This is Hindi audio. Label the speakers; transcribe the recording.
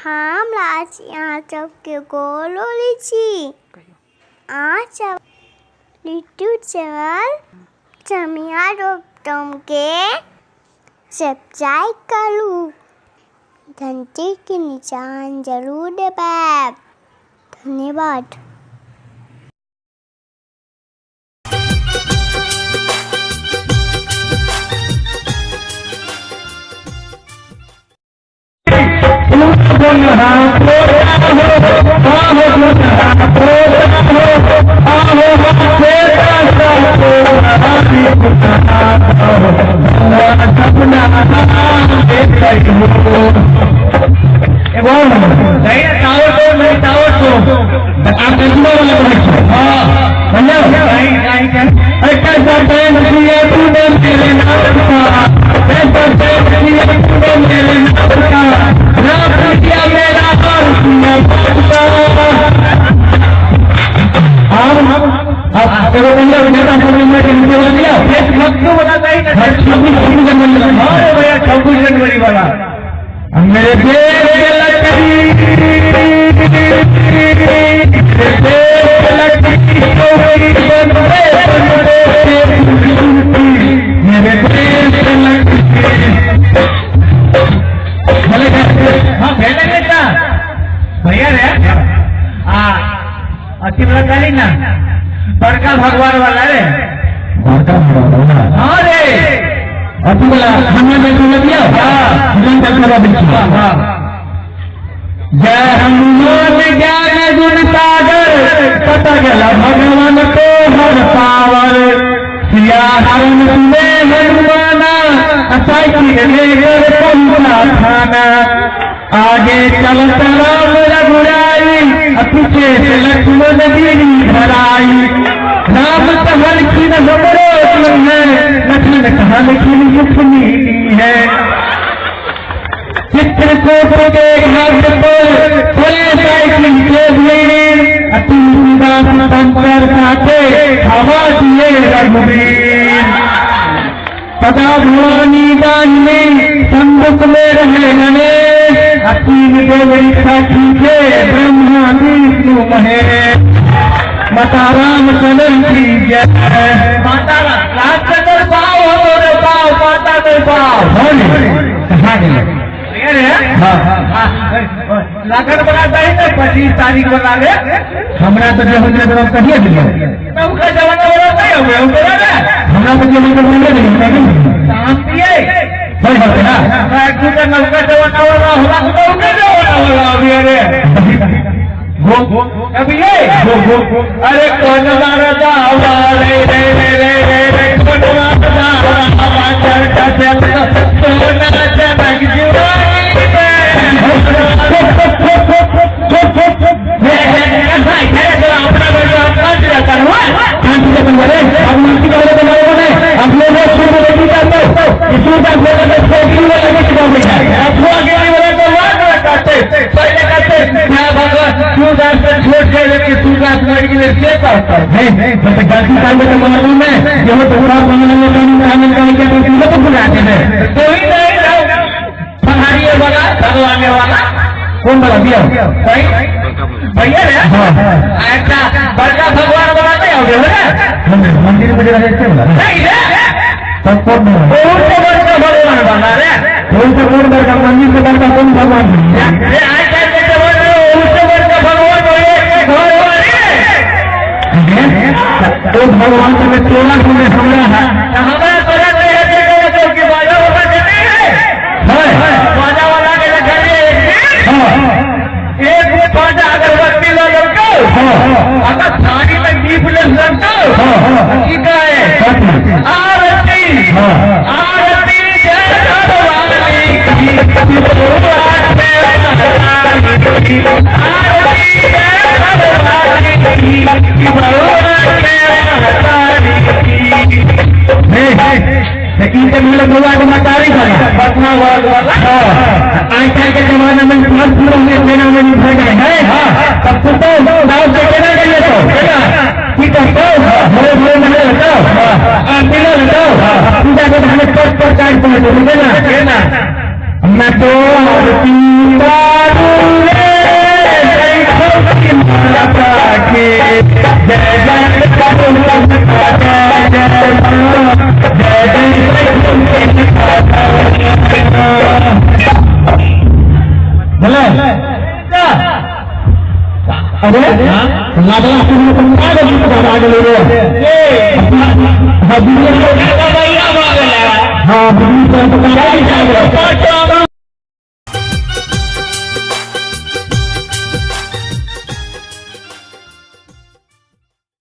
Speaker 1: আমরা আছি আচকে গোলছি আচ লিটু चावल चमिया रोपटम के सब्सक्राइब करू घंटी के निशान जरूर दबाएं। धन्यवाद।
Speaker 2: मेरे भैया रे अच्छी बड़ा करी ना बड़का भगवान वाला रे बड़का भगवान हाँ रे अच्छी बड़ा हमें देखने दिया जय हनुमान ज्ञान गुण सागर पत गला भगवान को हर पावर सिया हरण सुने हनुमाना खाना आगे चलता राम रघुराई पीछे से लक्ष्मण गिरी धराई राम कहन की हमरो है लक्ष्मण कहन की सुखनी है चित्रकूट के घाट पर खोले साइकिल के वीर अतिदास शंकर काटे हवा दिए रघुवीर पदा भवानी दान में संदुक में रहे गणेश असीम देवी साखी के ब्रह्मा विष्णु महेश माता रामचंद्र की जय माता रामचंद्र पाओ रे पाओ माता के पाओ कहा गए लागत बनाता है ना 25 तारीख बना ले हमरा तो जो हमने तरफ कहिए दिया मैं उनका जमाना बनाता है हमरा तो जो हमने बोले नहीं शांति है भाई बात है ना मैं दूसरा नौका जमाना वाला होला तो उनका जमाना वाला अभी रे गो अभी ये गो अरे कौन मारा जावा रे रे रे रे रे कौन मारा जावा चल चल सोना चमक जुआई कौन बना दिया भैया रे ऐसा बड़का भगवान बनाते हो मंदिर में देखते हो नहीं रे तब कौन बहुत बड़का भगवान बना रे कौन सा कौन बड़का मंदिर में बड़का कौन भगवान रे ऐसा देखते हो उससे बड़का भगवान हो एक घर वाले तो भगवान से तोड़ा सुने हमरा है हमारा तोड़ा तो कि बाजा वाला नहीं है बाजा वाला के घर में एक पांच अगरबत्ती लगो अगर थाली में दीप लगो ठीक है आरती आरती जय भगवानी की आरती जय भगवानी की लेकिन जब हम लोग भगवान को तारीफ है पटना वाला आजकल के जमाने में बहुत लोग सेना में भर गए हैं तब तो गाँव से कहना चाहिए तो ठीक है भले भले महीने बताओ मिलो बताओ पूजा के हमें पद पर कार्य पहुँचे ना मैं तो अरे लाडला आपको पंखा के लिए बाबा आगे ले रे हां दुनिया में भैया आ गया हां दुनिया में पता नहीं